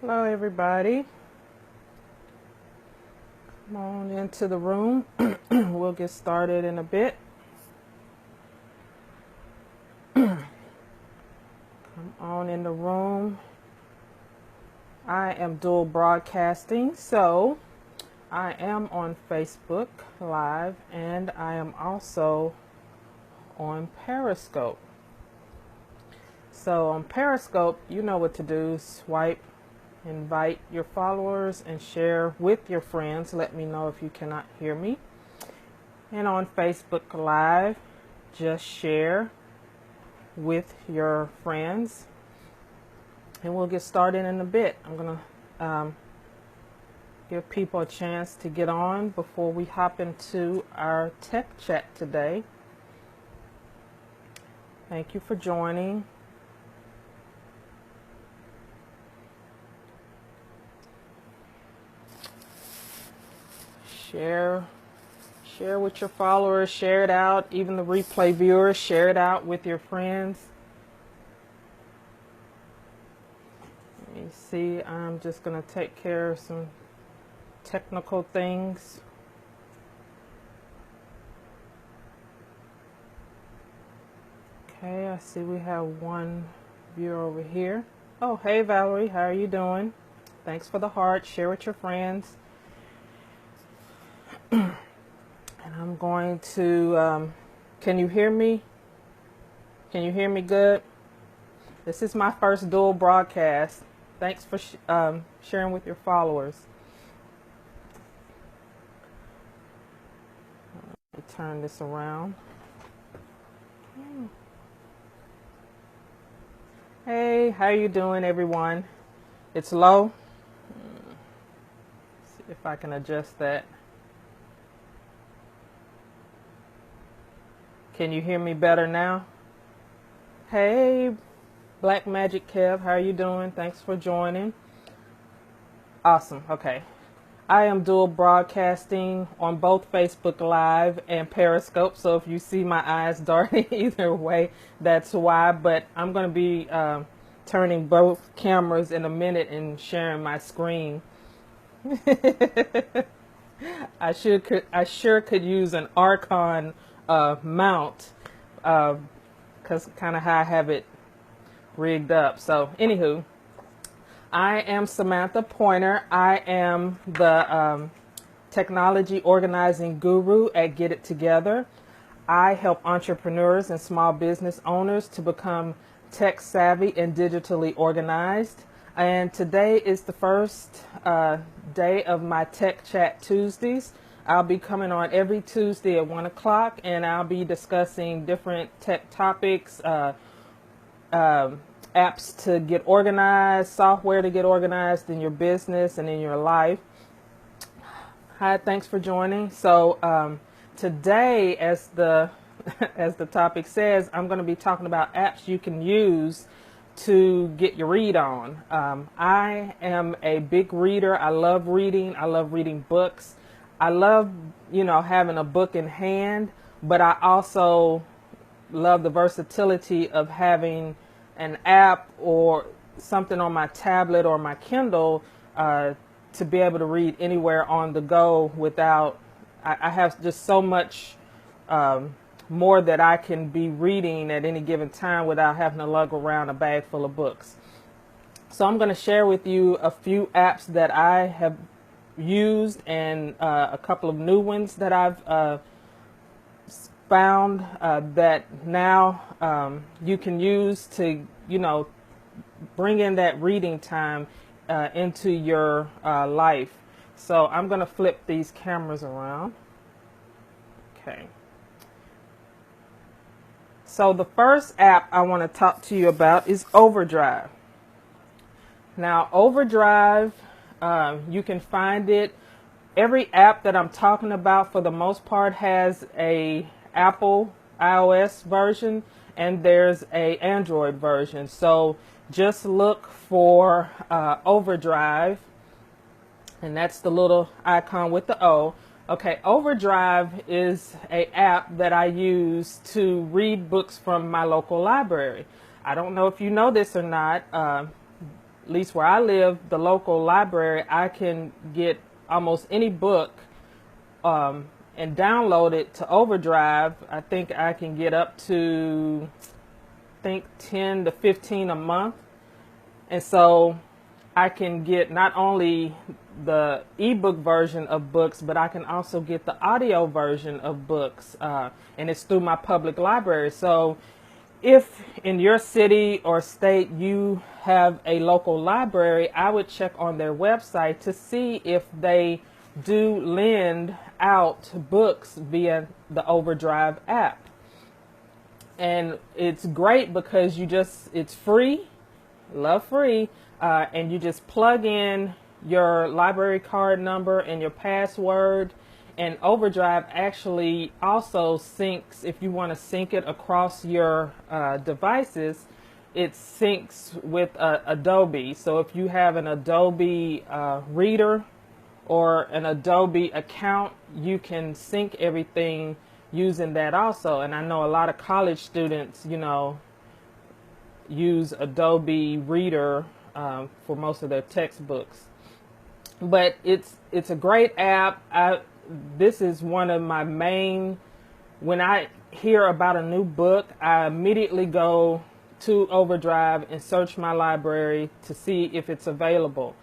Hello, everybody. Come on into the room. We'll get started in a bit. Come on in the room. I am dual broadcasting, so I am on Facebook Live and I am also on Periscope. So on Periscope, you know what to do. Swipe, invite your followers, and share with your friends. Let me know if you cannot hear me. And on Facebook Live, just share with your friends. And we'll get started in a bit. I'm going to give people a chance to get on before we hop into our tech chat today. Thank you for joining. Share with your followers, share it out, even the replay viewers, share it out with your friends. Let me see, I'm just going to take care of some technical things. Okay, I see we have one viewer over here. Oh, hey Valerie, how are you doing? Thanks for the heart. Share with your friends. And I'm going to, can you hear me? Can you hear me good? This is my first dual broadcast. Thanks for sharing with your followers. Let me turn this around. Hey, how you doing, everyone? It's low. See if I can adjust that. Can you hear me better now? Hey, Black Magic Kev, how are you doing? Thanks for joining. Awesome. Okay. I am dual broadcasting on both Facebook Live and Periscope, so if you see my eyes darting either way, that's why. But I'm going to be turning both cameras in a minute and sharing my screen. I sure could use an Archon mount, because kind of how I have it rigged up. So anywho, I am Samantha Pointer. I am the technology organizing guru at Get It Together. I help entrepreneurs and small business owners to become tech savvy and digitally organized. And today is the first day of my Tech Chat Tuesdays. I'll be coming on every Tuesday at 1 o'clock, and I'll be discussing different tech topics, apps to get organized, software to get organized in your business and in your life. Hi, thanks for joining. So today, as the as the topic says, I'm going to be talking about apps you can use to get your read on. I am a big reader. I love reading. I love reading books. I love, having a book in hand, but I also love the versatility of having an app or something on my tablet or my Kindle to be able to read anywhere on the go without, I have just so much more that I can be reading at any given time without having to lug around a bag full of books. So I'm going to share with you a few apps that I have used and a couple of new ones that I've found that now you can use to, bring in that reading time into your life. So I'm going to flip these cameras around. Okay. So the first app I want to talk to you about is Overdrive. Now, Overdrive, you can find it. Every app that I'm talking about, for the most part, has a Apple iOS version and there's a Android version. So just look for Overdrive, and that's the little icon with the O. Okay, Overdrive is an app that I use to read books from my local library. I don't know if you know this or not, at least where I live, the local library, I can get almost any book and download it to Overdrive. I think I can get up to, I think 10 to 15 a month. And so I can get not only the ebook version of books, but I can also get the audio version of books. And it's through my public library. So if in your city or state you have a local library, I would check on their website to see if they do lend out books via the Overdrive app. And it's great because it's free, love free, and you just plug in your library card number and your password. And Overdrive actually also syncs, if you want to sync it across your devices, it syncs with Adobe. So if you have an Adobe Reader or an Adobe account, you can sync everything using that also. And I know a lot of college students, use Adobe Reader for most of their textbooks. But it's a great app. This is one of my main, when I hear about a new book, I immediately go to Overdrive and search my library to see if it's available.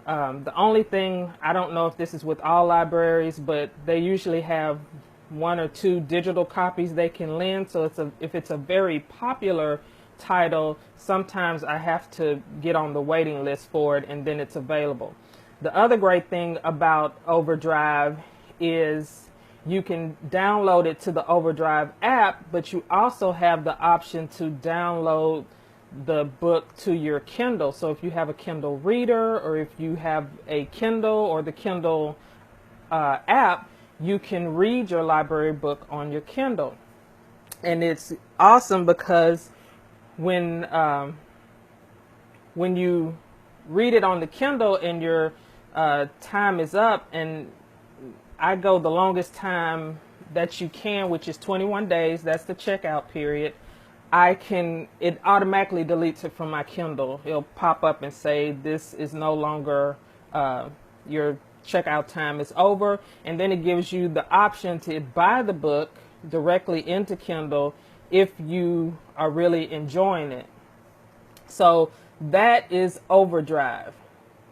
The only thing, I don't know if this is with all libraries, but they usually have 1 or 2 digital copies they can lend. So if it's a very popular title, sometimes I have to get on the waiting list for it, and then it's available. The other great thing about Overdrive is you can download it to the Overdrive app, but you also have the option to download the book to your Kindle. So if you have a Kindle reader, or if you have a Kindle or the Kindle app, you can read your library book on your Kindle. And it's awesome because when you read it on the Kindle and your time is up, and I go the longest time that you can, which is 21 days, that's the checkout period, it automatically deletes it from my Kindle. It'll pop up and say, this is no longer, your checkout time is over. And then it gives you the option to buy the book directly into Kindle if you are really enjoying it. So that is Overdrive.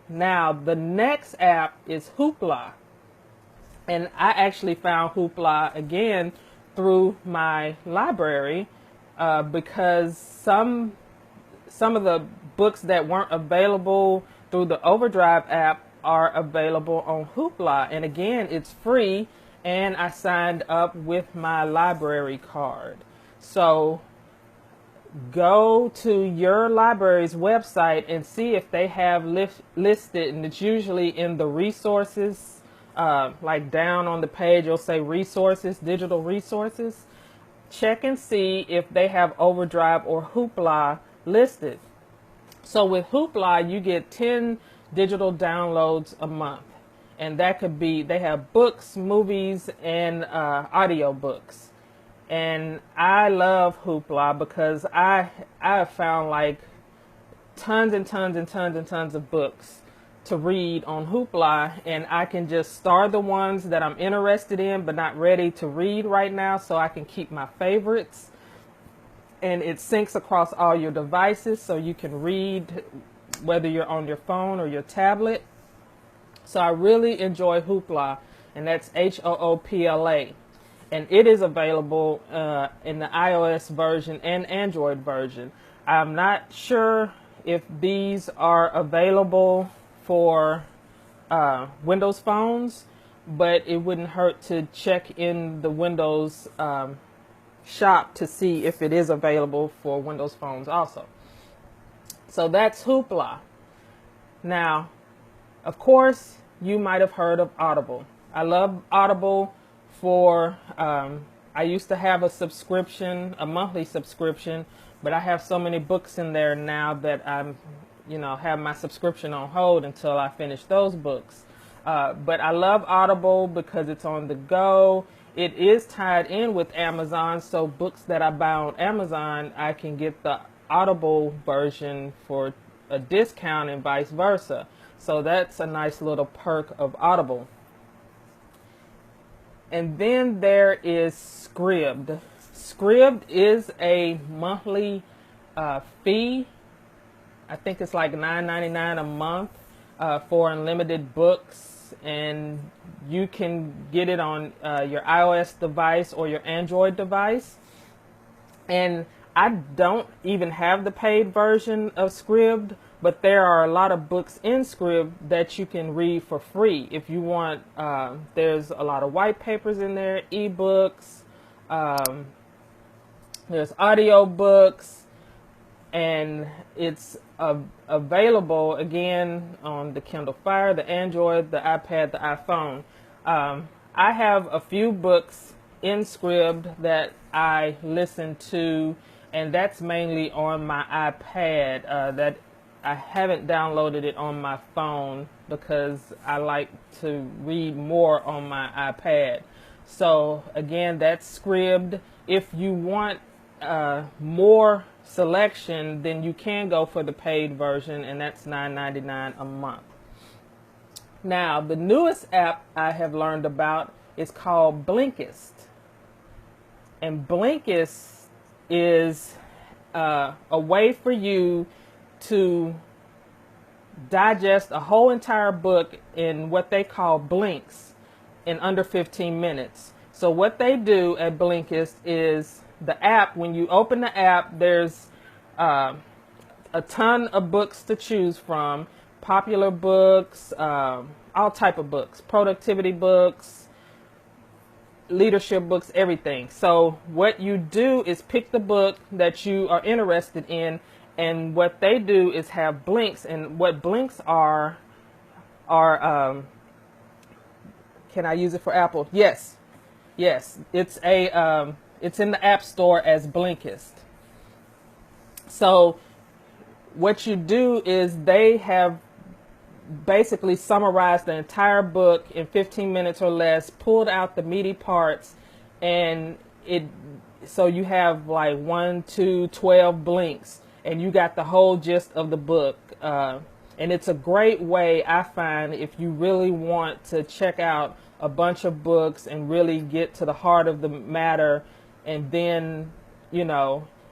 Now, the next app is Hoopla. And I actually found Hoopla again through my library because some of the books that weren't available through the Overdrive app are available on Hoopla. And again, it's free, and I signed up with my library card. So go to your library's website and see if they have listed, and it's usually in the resources, like down on the page, you'll say resources, digital resources. Check and see if they have Overdrive or Hoopla listed. So with Hoopla, you get 10 digital downloads a month. And that could be, they have books, movies, and audio books. And I love Hoopla because I have found like tons and tons and tons and tons of books to read on Hoopla, and I can just star the ones that I'm interested in but not ready to read right now, so I can keep my favorites. And it syncs across all your devices, so you can read whether you're on your phone or your tablet. So I really enjoy Hoopla, and that's Hoopla. And it is available in the iOS version and Android version. I'm not sure if these are available for Windows phones, but it wouldn't hurt to check in the Windows shop to see if it is available for Windows phones also. So that's Hoopla. Now, of course, you might have heard of Audible. I love Audible for, I used to have a subscription, a monthly subscription, but I have so many books in there now that I'm, have my subscription on hold until I finish those books. But I love Audible because it's on the go. It is tied in with Amazon, so books that I buy on Amazon, I can get the Audible version for a discount and vice versa. So that's a nice little perk of Audible. And then there is Scribd. Scribd is a monthly fee. I think it's like $9.99 a month for unlimited books, and you can get it on your iOS device or your Android device. And I don't even have the paid version of Scribd, but there are a lot of books in Scribd that you can read for free if you want. There's a lot of white papers in there, ebooks, there's audio books, and it's available again on the Kindle Fire, the Android, the iPad, the iPhone. I have a few books in Scribd that I listen to, and that's mainly on my iPad. That I haven't downloaded it on my phone because I like to read more on my iPad. So again, that's Scribd. If you want more selection, then you can go for the paid version, and that's $9.99 a month. Now, the newest app I have learned about is called Blinkist. And Blinkist is a way for you to digest a whole entire book in what they call blinks in under 15 minutes. So what they do at Blinkist is the app, when you open the app, there's a ton of books to choose from. Popular books, all type of books, productivity books, leadership books, everything. So what you do is pick the book that you are interested in, and what they do is have blinks. And what blinks are can I use it for Apple? Yes. It's it's in the App Store as Blinkist. So what you do is they have basically summarized the entire book in 15 minutes or less, pulled out the meaty parts, and so you have like 1, 2, 12 blinks, and you got the whole gist of the book. And it's a great way, I find, if you really want to check out a bunch of books and really get to the heart of the matter. And then,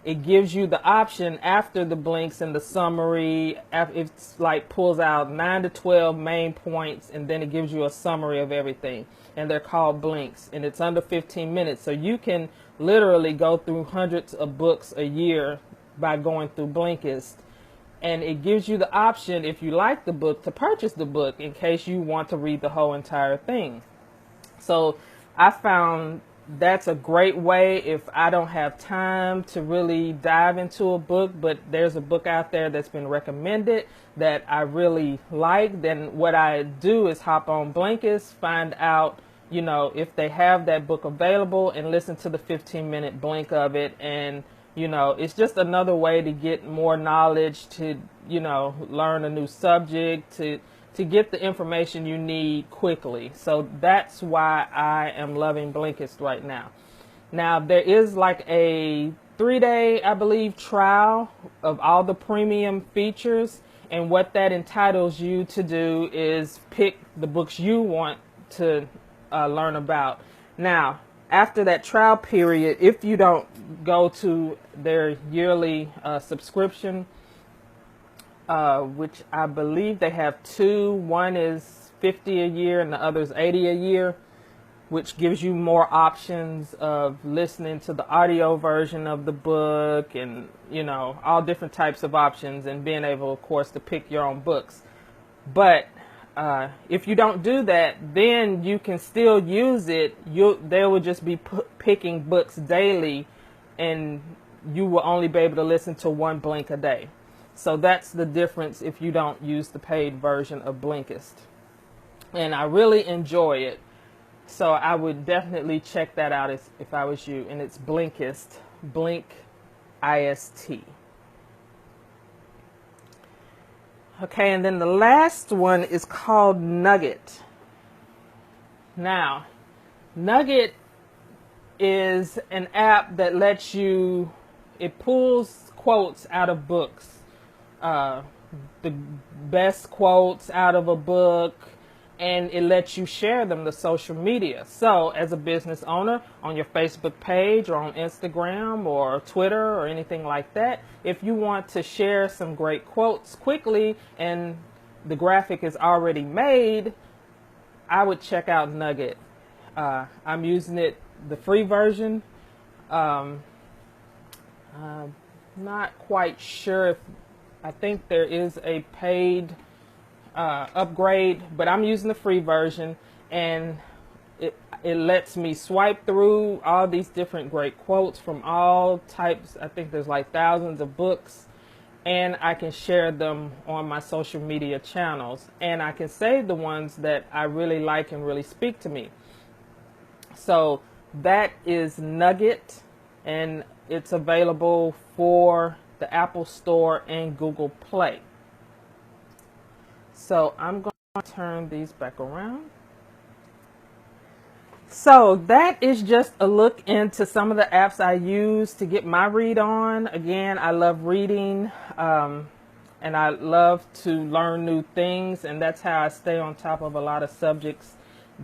it gives you the option after the blinks and the summary. It's like pulls out 9 to 12 main points, and then it gives you a summary of everything. And they're called blinks, and it's under 15 minutes. So you can literally go through hundreds of books a year by going through Blinkist. And it gives you the option, if you like the book, to purchase the book in case you want to read the whole entire thing. So I found that's a great way if I don't have time to really dive into a book, but there's a book out there that's been recommended that I really like. Then what I do is hop on Blinkist, find out, if they have that book available, and listen to the 15-minute blink of it. And it's just another way to get more knowledge, to, learn a new subject, to get the information you need quickly. So that's why I am loving Blinkist right now. Now, there is like a 3-day, I believe, trial of all the premium features. And what that entitles you to do is pick the books you want to learn about. Now, after that trial period, if you don't go to their yearly subscription, which I believe they have 2, one is $50 a year and the other is $80 a year, which gives you more options of listening to the audio version of the book, and all different types of options, and being able, of course, to pick your own books. But if you don't do that, then you can still use it. They will just be picking books daily, and you will only be able to listen to one blink a day. So that's the difference if you don't use the paid version of Blinkist. And I really enjoy it. So I would definitely check that out if I was you. And it's Blinkist, Blink-I-S-T. Okay, and then the last one is called Nugget. Now, Nugget is an app that lets you, it pulls quotes out of books. uh, the best quotes out of a book, and it lets you share them to social media. So as a business owner, on your Facebook page or on Instagram or Twitter or anything like that, if you want to share some great quotes quickly and the graphic is already made, I would check out Nugget. I'm using it, the free version. I'm not quite sure if, I think there is a paid upgrade, but I'm using the free version, and it lets me swipe through all these different great quotes from all types. I think there's like thousands of books, and I can share them on my social media channels, and I can save the ones that I really like and really speak to me. So that is Nugget, and it's available for the Apple Store and Google Play. So I'm going to turn these back around. So that is just a look into some of the apps I use to get my read on. Again, I love reading, and I love to learn new things, and that's how I stay on top of a lot of subjects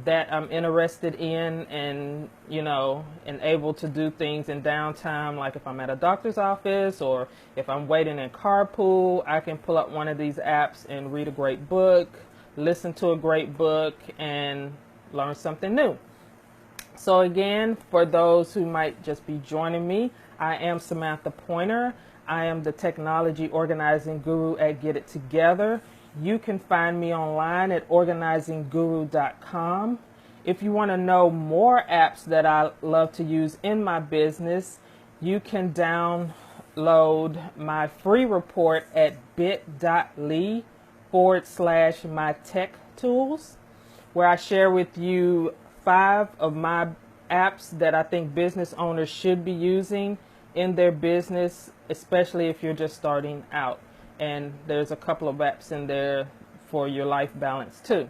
that I'm interested in, and and able to do things in downtime. Like if I'm at a doctor's office or if I'm waiting in carpool, I can pull up one of these apps and read a great book, listen to a great book, and learn something new. So again, for those who might just be joining me, I am Samantha Pointer. I am the technology organizing guru at Get It Together. You can find me online at organizingguru.com. If you want to know more apps that I love to use in my business, you can download my free report at bit.ly/mytechtools, where I share with you 5 of my apps that I think business owners should be using in their business, especially if you're just starting out. And there's a couple of apps in there for your life balance too.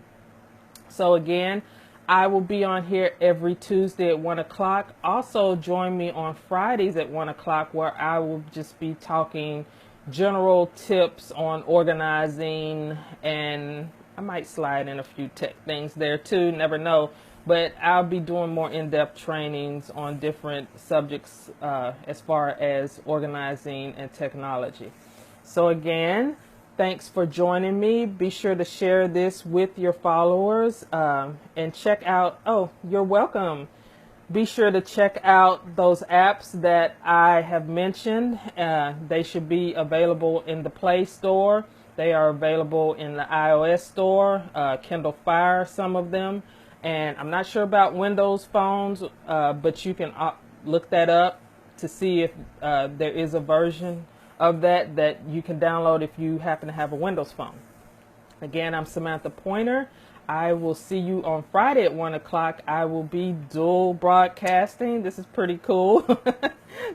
So again, I will be on here every Tuesday at 1 o'clock. Also join me on Fridays at 1 o'clock, where I will just be talking general tips on organizing, and I might slide in a few tech things there too, never know. But I'll be doing more in-depth trainings on different subjects as far as organizing and technology. So again, thanks for joining me. Be sure to share this with your followers, and check out, oh, you're welcome. Be sure to check out those apps that I have mentioned. They should be available in the Play Store. They are available in the iOS Store, Kindle Fire, some of them. And I'm not sure about Windows phones, but you can look that up to see if there is a version of that you can download if you happen to have a Windows phone. Again, I'm Samantha Pointer. I will see you on Friday at 1 o'clock. I will be dual broadcasting. This is pretty cool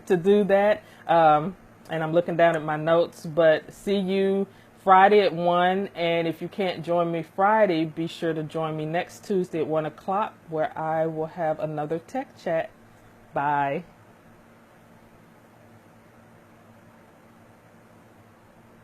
to do that. And I'm looking down at my notes, but see you Friday at 1. And if you can't join me Friday, be sure to join me next Tuesday at 1 o'clock, where I will have another tech chat. Bye.